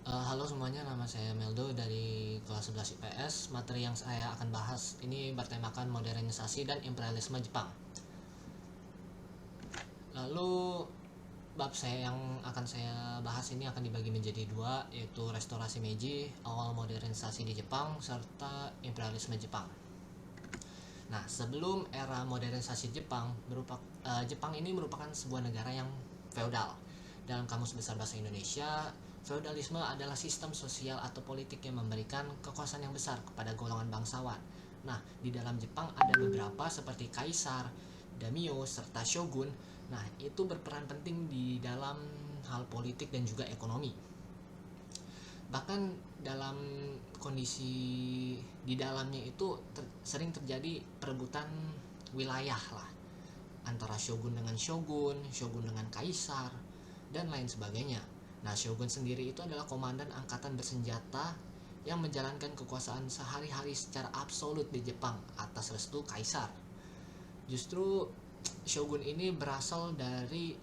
Halo semuanya, nama saya Meldo dari kelas 11 IPS. Materi yang saya akan bahas ini bertemakan modernisasi dan imperialisme Jepang. Lalu bab saya yang akan saya bahas ini akan dibagi menjadi dua, yaitu restorasi Meiji, awal modernisasi di Jepang, serta imperialisme Jepang. Nah, sebelum era modernisasi Jepang, Jepang ini merupakan sebuah negara yang feodal. Dalam Kamus Besar Bahasa Indonesia, feodalisme adalah sistem sosial atau politik yang memberikan kekuasaan yang besar kepada golongan bangsawan. Nah, di dalam Jepang ada beberapa seperti kaisar, daimyo, serta shogun. Nah, itu berperan penting di dalam hal politik dan juga ekonomi. Bahkan dalam kondisi di dalamnya itu sering terjadi perebutan wilayah lah, antara shogun dengan shogun, shogun dengan kaisar, dan lain sebagainya. Nah, shogun sendiri itu adalah komandan angkatan bersenjata yang menjalankan kekuasaan sehari-hari secara absolut di Jepang atas restu kaisar. Justru shogun ini berasal dari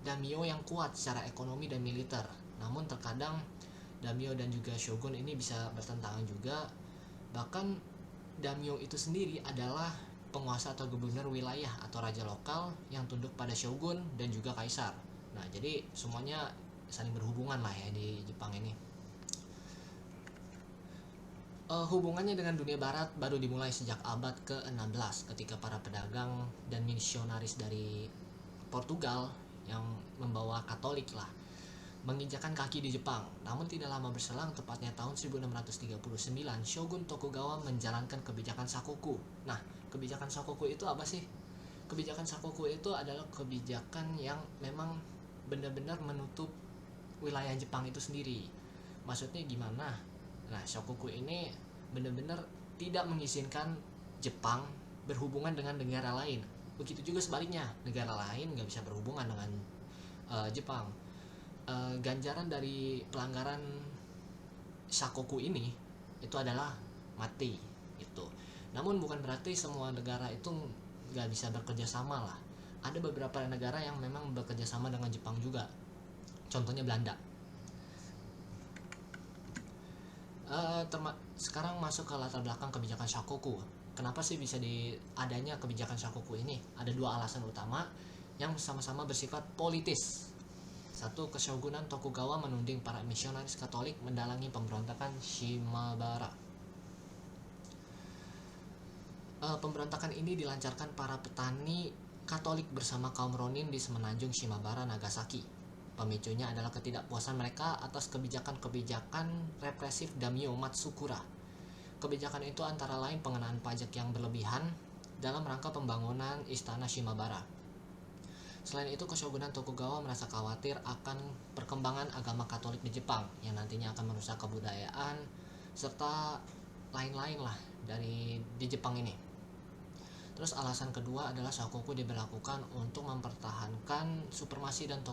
daimyo yang kuat secara ekonomi dan militer. Namun terkadang daimyo dan juga shogun ini bisa bertentangan juga. Bahkan daimyo itu sendiri adalah penguasa atau gubernur wilayah atau raja lokal yang tunduk pada shogun dan juga kaisar. Nah, jadi semuanya saling berhubungan lah ya di Jepang ini. Hubungannya dengan dunia barat baru dimulai sejak abad ke-16 ketika para pedagang dan misionaris dari Portugal yang membawa Katolik lah menginjakan kaki di Jepang. Namun tidak lama berselang, tepatnya tahun 1639, Shogun Tokugawa menjalankan kebijakan Sakoku. Nah, kebijakan Sakoku itu apa sih? Kebijakan Sakoku itu adalah kebijakan yang memang benar-benar menutup wilayah Jepang itu sendiri. Maksudnya gimana? Nah, Shokoku ini benar-benar tidak mengizinkan Jepang berhubungan dengan negara lain. Begitu juga sebaliknya, negara lain nggak bisa berhubungan dengan Jepang. Ganjaran dari pelanggaran Sakoku ini itu adalah mati itu. Namun bukan berarti semua negara itu nggak bisa bekerja sama lah. Ada beberapa negara yang memang bekerja sama dengan Jepang juga. Contohnya Belanda. Sekarang masuk ke latar belakang kebijakan Sakoku. Kenapa sih bisa adanya kebijakan Sakoku ini? Ada dua alasan utama yang sama-sama bersifat politis. Satu, keshogunan Tokugawa menuding para misionaris Katolik mendalangi pemberontakan Shimabara. Pemberontakan ini dilancarkan para petani Katolik bersama kaum Ronin di semenanjung Shimabara, Nagasaki. Pemicunya adalah ketidakpuasan mereka atas kebijakan-kebijakan represif daimyo Matsukura. Kebijakan itu antara lain pengenaan pajak yang berlebihan dalam rangka pembangunan istana Shimabara. Selain itu, Keshogunan Tokugawa merasa khawatir akan perkembangan agama Katolik di Jepang yang nantinya akan merusak kebudayaan serta lain-lain lah di Jepang ini. Terus alasan kedua adalah Shokoku diberlakukan untuk mempertahankan supremasi dan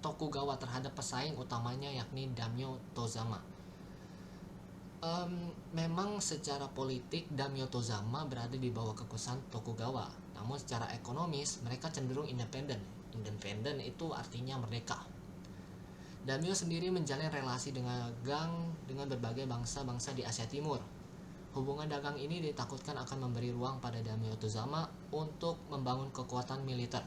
Tokugawa terhadap pesaing utamanya yakni Daimyo Tozama. Memang secara politik Daimyo Tozama berada di bawah kekuasaan Tokugawa, namun secara ekonomis mereka cenderung independen. Independen itu artinya merdeka. Daimyo sendiri menjalin relasi dengan berbagai bangsa-bangsa di Asia Timur. Hubungan dagang ini ditakutkan akan memberi ruang pada Daimyo Tozama untuk membangun kekuatan militer.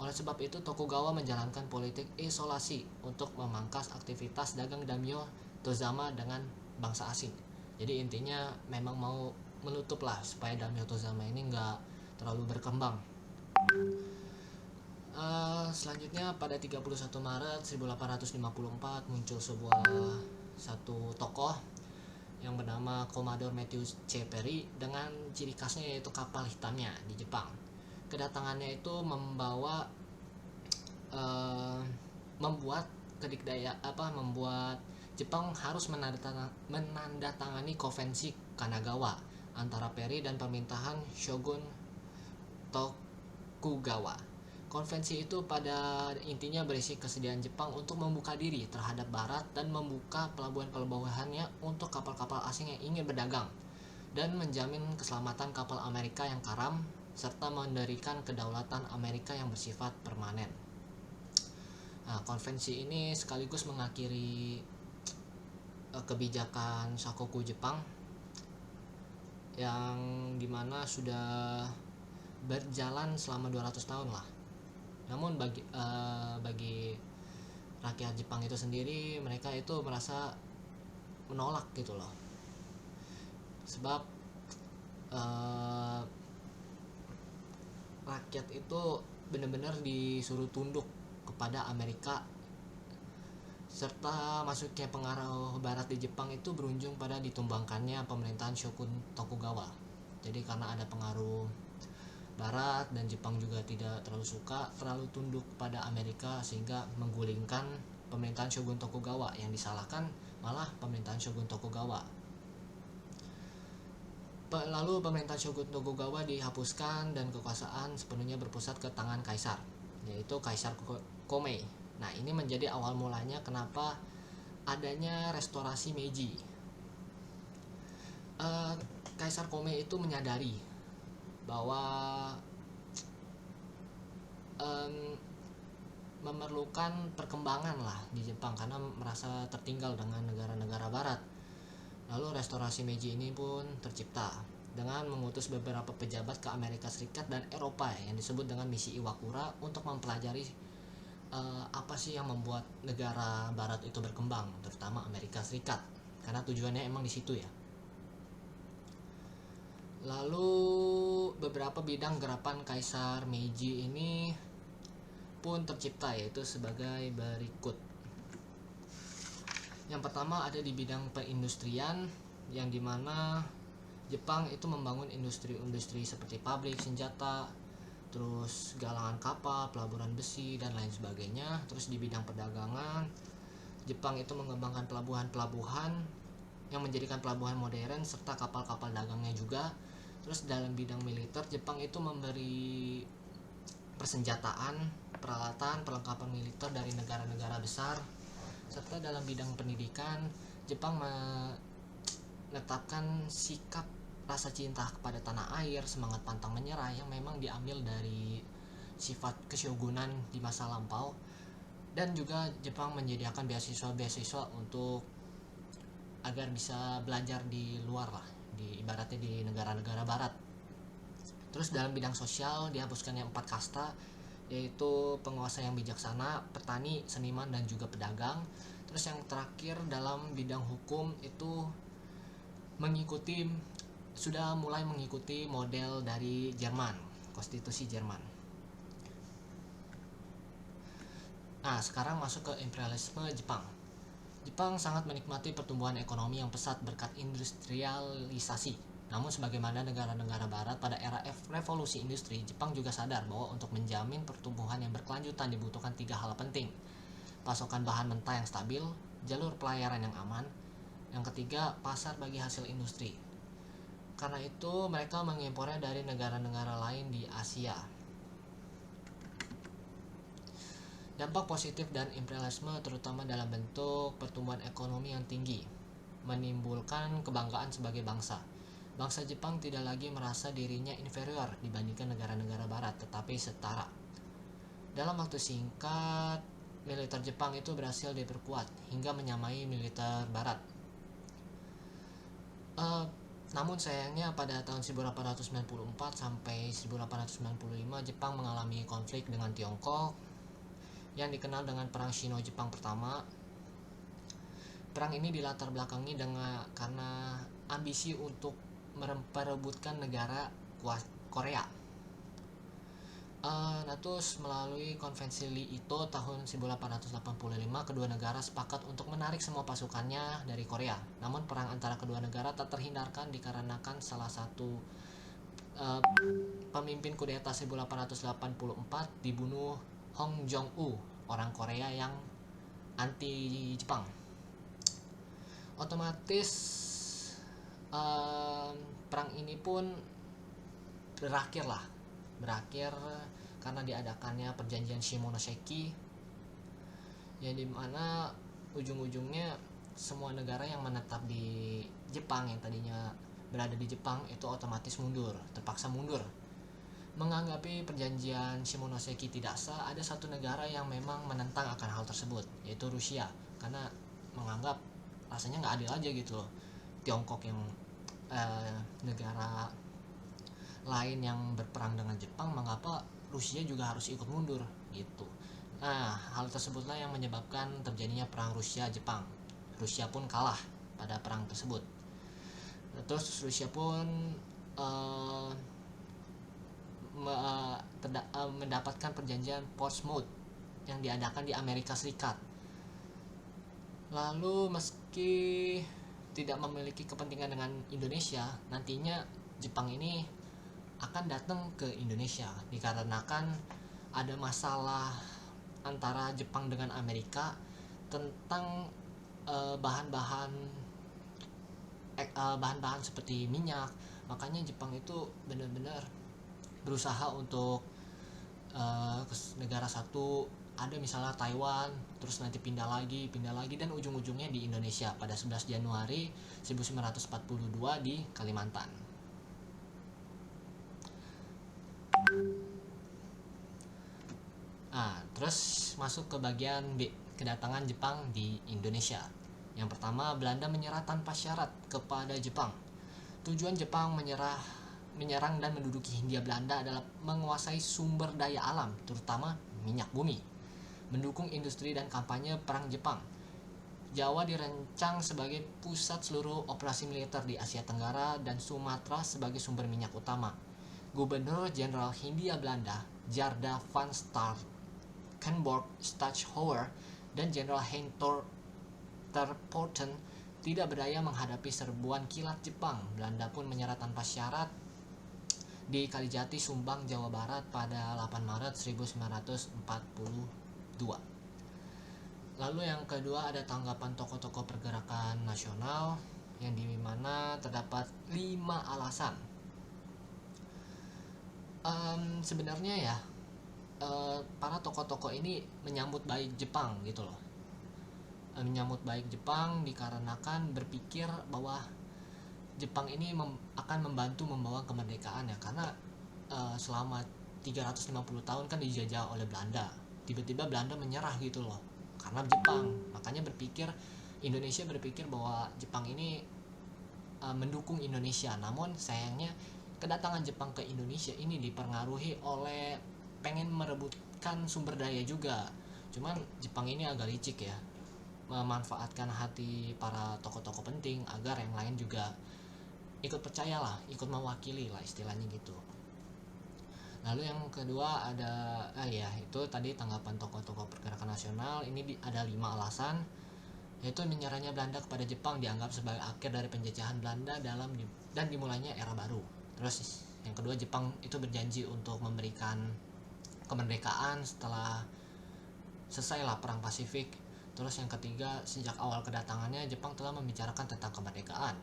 Oleh sebab itu, Tokugawa menjalankan politik isolasi untuk memangkas aktivitas dagang Daimyo Tozama dengan bangsa asing. Jadi intinya memang mau menutup lah supaya Daimyo Tozama ini nggak terlalu berkembang. Selanjutnya pada 31 Maret 1854 muncul satu tokoh yang bernama Commodore Matthew C. Perry dengan ciri khasnya yaitu kapal hitamnya di Jepang. Kedatangannya itu membuat Jepang harus menandatangani konvensi Kanagawa antara Perry dan pemerintahan Shogun Tokugawa. Konvensi itu pada intinya berisi kesediaan Jepang untuk membuka diri terhadap Barat dan membuka pelabuhan-pelabuhannya untuk kapal-kapal asing yang ingin berdagang dan menjamin keselamatan kapal Amerika yang karam serta mendirikan kedaulatan Amerika yang bersifat permanen. Nah, konvensi ini sekaligus mengakhiri kebijakan Sakoku Jepang yang dimana sudah berjalan selama 200 tahun lah. Namun bagi rakyat Jepang itu sendiri, mereka itu merasa menolak gitu loh, sebab rakyat itu benar-benar disuruh tunduk kepada Amerika, serta masuknya pengaruh barat di Jepang itu berujung pada ditumbangkannya pemerintahan Shogun Tokugawa. Jadi karena ada pengaruh barat dan Jepang juga tidak terlalu tunduk pada Amerika, sehingga menggulingkan pemerintahan Shogun Tokugawa. Yang disalahkan malah pemerintahan Shogun Tokugawa. Lalu pemerintahan Shogun Tokugawa dihapuskan dan kekuasaan sepenuhnya berpusat ke tangan kaisar, yaitu Kaisar Komei. Nah, ini menjadi awal mulanya kenapa adanya restorasi Meiji. Kaisar Komei itu menyadari bahwa memerlukan perkembangan lah di Jepang karena merasa tertinggal dengan negara-negara barat. Lalu restorasi Meiji ini pun tercipta dengan mengutus beberapa pejabat ke Amerika Serikat dan Eropa yang disebut dengan misi Iwakura untuk mempelajari apa sih yang membuat negara barat itu berkembang, terutama Amerika Serikat, karena tujuannya emang di situ ya. Lalu beberapa bidang gerakan Kaisar Meiji ini pun tercipta, yaitu sebagai berikut. Yang pertama ada di bidang perindustrian, yang dimana Jepang itu membangun industri-industri seperti pabrik senjata, terus galangan kapal, pelabuhan besi, dan lain sebagainya. Terus di bidang perdagangan, Jepang itu mengembangkan pelabuhan-pelabuhan yang menjadikan pelabuhan modern serta kapal-kapal dagangnya juga. Terus dalam bidang militer, Jepang itu memberi persenjataan, peralatan, perlengkapan militer dari negara-negara besar. Serta dalam bidang pendidikan, Jepang menetapkan sikap rasa cinta kepada tanah air, semangat pantang menyerah yang memang diambil dari sifat keshogunan di masa lampau. Dan juga Jepang menyediakan beasiswa-beasiswa untuk agar bisa belajar di luar lah, ibaratnya di negara-negara barat. Terus dalam bidang sosial dihapuskannya 4 kasta, yaitu penguasa yang bijaksana, petani, seniman, dan juga pedagang. Terus yang terakhir dalam bidang hukum itu sudah mulai mengikuti model dari Jerman, konstitusi Jerman. Nah, sekarang masuk ke imperialisme Jepang. Jepang sangat menikmati pertumbuhan ekonomi yang pesat berkat industrialisasi. Namun sebagaimana negara-negara barat pada era revolusi industri, Jepang juga sadar bahwa untuk menjamin pertumbuhan yang berkelanjutan dibutuhkan 3 hal penting: pasokan bahan mentah yang stabil, jalur pelayaran yang aman, yang ketiga pasar bagi hasil industri. Karena itu mereka mengimpornya dari negara-negara lain di Asia. Dampak positif dan imperialisme terutama dalam bentuk pertumbuhan ekonomi yang tinggi menimbulkan kebanggaan sebagai bangsa. Bangsa Jepang tidak lagi merasa dirinya inferior dibandingkan negara-negara barat, tetapi setara. Dalam waktu singkat, militer Jepang itu berhasil diperkuat hingga menyamai militer barat. Namun sayangnya pada tahun 1894 sampai 1895 Jepang mengalami konflik dengan Tiongkok yang dikenal dengan Perang Sino-Jepang pertama. Perang ini dilatar belakangi karena ambisi untuk memperebutkan negara Korea. Terus melalui konvensi Ito tahun 1885, kedua negara sepakat untuk menarik semua pasukannya dari Korea. Namun perang antara kedua negara tak terhindarkan dikarenakan salah satu pemimpin kudeta 1884 dibunuh Hong Jong-u, orang Korea yang anti Jepang. Otomatis perang ini pun berakhir karena diadakannya perjanjian Shimonoseki, yang dimana ujung-ujungnya semua negara yang menetap di Jepang yang tadinya berada di Jepang itu otomatis terpaksa mundur. Menanggapi perjanjian Shimonoseki tidak sah, ada satu negara yang memang menentang akan hal tersebut, yaitu Rusia, karena menganggap rasanya nggak adil aja gitu loh. Tiongkok yang negara lain yang berperang dengan Jepang, mengapa Rusia juga harus ikut mundur gitu. Nah, hal tersebutlah yang menyebabkan terjadinya perang Rusia-Jepang. Rusia pun kalah pada perang tersebut. Terus Rusia pun mendapatkan perjanjian Portsmouth yang diadakan di Amerika Serikat. Lalu meski tidak memiliki kepentingan dengan Indonesia, nantinya Jepang ini akan datang ke Indonesia dikarenakan ada masalah antara Jepang dengan Amerika tentang bahan-bahan seperti minyak. Makanya Jepang itu benar-benar berusaha untuk ke negara satu, ada misalnya Taiwan, terus nanti pindah lagi dan ujung-ujungnya di Indonesia pada 11 Januari 1942 di Kalimantan. Terus masuk ke bagian B, kedatangan Jepang di Indonesia. Yang pertama, Belanda menyerah tanpa syarat kepada Jepang. Tujuan Jepang menyerang dan menduduki Hindia Belanda adalah menguasai sumber daya alam, terutama minyak bumi, mendukung industri dan kampanye perang Jepang. Jawa dirancang sebagai pusat seluruh operasi militer di Asia Tenggara dan Sumatera sebagai sumber minyak utama. Gubernur Jenderal Hindia Belanda, Tjarda van Starkenborgh Stachouwer dan Jenderal Hein ter Poorten tidak berdaya menghadapi serbuan kilat Jepang. Belanda pun menyerah tanpa syarat di Kalijati, Sumbang, Jawa Barat pada 8 Maret 1942. Lalu yang kedua ada tanggapan tokoh-tokoh pergerakan nasional yang dimana terdapat 5 alasan. Sebenarnya ya para tokoh-tokoh ini menyambut baik Jepang gitu loh. Menyambut baik Jepang dikarenakan berpikir bahwa Jepang ini akan membantu membawa kemerdekaan ya, karena selama 350 tahun kan dijajah oleh Belanda. Tiba-tiba Belanda menyerah gitu loh karena Jepang. Makanya Indonesia berpikir bahwa Jepang ini mendukung Indonesia. Namun sayangnya kedatangan Jepang ke Indonesia ini dipengaruhi oleh pengen merebutkan sumber daya juga. Cuman Jepang ini agak licik ya, memanfaatkan hati para tokoh-tokoh penting agar yang lain juga ikut percayalah, ikut mewakili lah istilahnya gitu. Lalu yang kedua ada itu tadi tanggapan tokoh-tokoh pergerakan nasional. Ini ada 5 alasan, yaitu menyerahnya Belanda kepada Jepang dianggap sebagai akhir dari penjajahan Belanda dan dimulainya era baru. Terus yang kedua, Jepang itu berjanji untuk memberikan kemerdekaan setelah selesailah perang Pasifik. Terus yang ketiga, sejak awal kedatangannya Jepang telah membicarakan tentang kemerdekaan.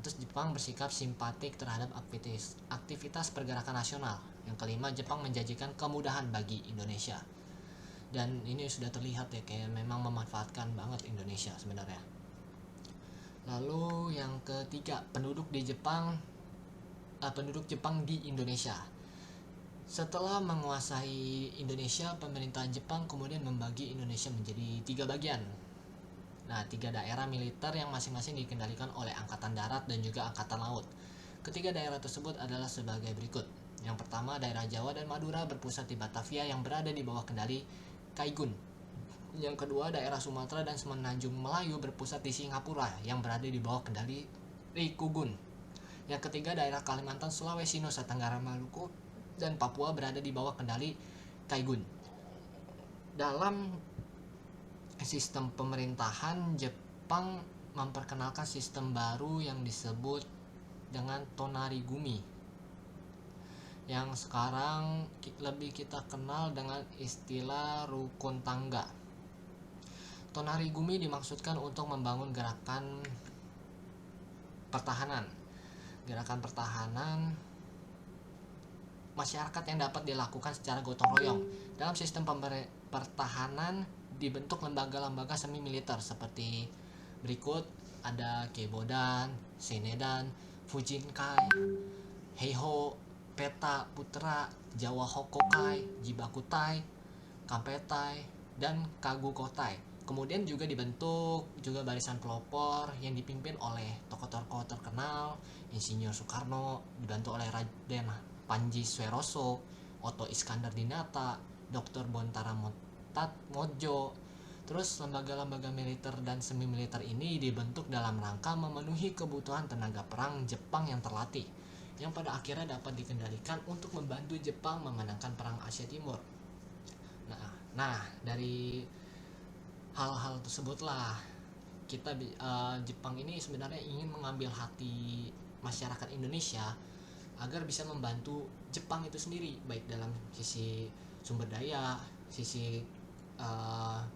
Terus Jepang bersikap simpatik terhadap aktivitas pergerakan nasional. Yang kelima, Jepang menjanjikan kemudahan bagi Indonesia. Dan ini sudah terlihat ya, kayak memang memanfaatkan banget Indonesia sebenarnya. Lalu yang ketiga, penduduk Jepang di Indonesia. Setelah menguasai Indonesia, pemerintahan Jepang kemudian membagi Indonesia menjadi 3 bagian. 3 daerah militer yang masing-masing dikendalikan oleh Angkatan Darat dan juga Angkatan Laut. Ketiga daerah tersebut adalah sebagai berikut. Yang pertama, daerah Jawa dan Madura berpusat di Batavia yang berada di bawah kendali Kaigun. Yang kedua, daerah Sumatera dan Semenanjung Melayu berpusat di Singapura yang berada di bawah kendali Rikugun. Yang ketiga, daerah Kalimantan, Sulawesi, Nusa Tenggara, Maluku dan Papua berada di bawah kendali Kaigun. Dalam sistem pemerintahan, Jepang memperkenalkan sistem baru yang disebut dengan Tonarigumi, yang sekarang lebih kita kenal dengan istilah rukun tangga. Tonarigumi dimaksudkan untuk membangun gerakan pertahanan masyarakat yang dapat dilakukan secara gotong royong. Dalam sistem pertahanan dibentuk lembaga-lembaga semi militer seperti berikut, ada Keibodan, Seinedan, Fujinkai, Heiho, Peta Putra, Jawa Hokokai, Jibakutai, Kampetai, dan Kagukotai. Kemudian juga dibentuk juga barisan pelopor yang dipimpin oleh tokoh-tokoh terkenal, Insinyur Soekarno, dibantu oleh Raden Panji Sweroso, Oto Iskandar Dinata, Dr. Bontara Mojo. Terus lembaga-lembaga militer dan semi militer ini dibentuk dalam rangka memenuhi kebutuhan tenaga perang Jepang yang terlatih, yang pada akhirnya dapat dikendalikan untuk membantu Jepang memenangkan perang Asia Timur. Nah, dari hal-hal tersebutlah Jepang ini sebenarnya ingin mengambil hati masyarakat Indonesia agar bisa membantu Jepang itu sendiri, baik dalam sisi sumber daya, sisi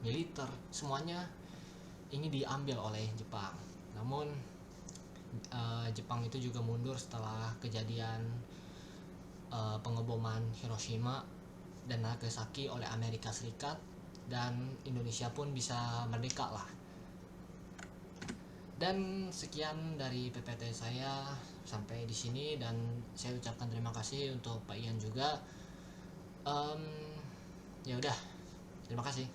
militer, semuanya ini diambil oleh Jepang. Namun Jepang itu juga mundur setelah kejadian pengeboman Hiroshima dan Nagasaki oleh Amerika Serikat, dan Indonesia pun bisa merdeka lah. Dan sekian dari PPT saya sampai di sini, dan saya ucapkan terima kasih untuk Pak Ian juga. Ya udah, terima kasih.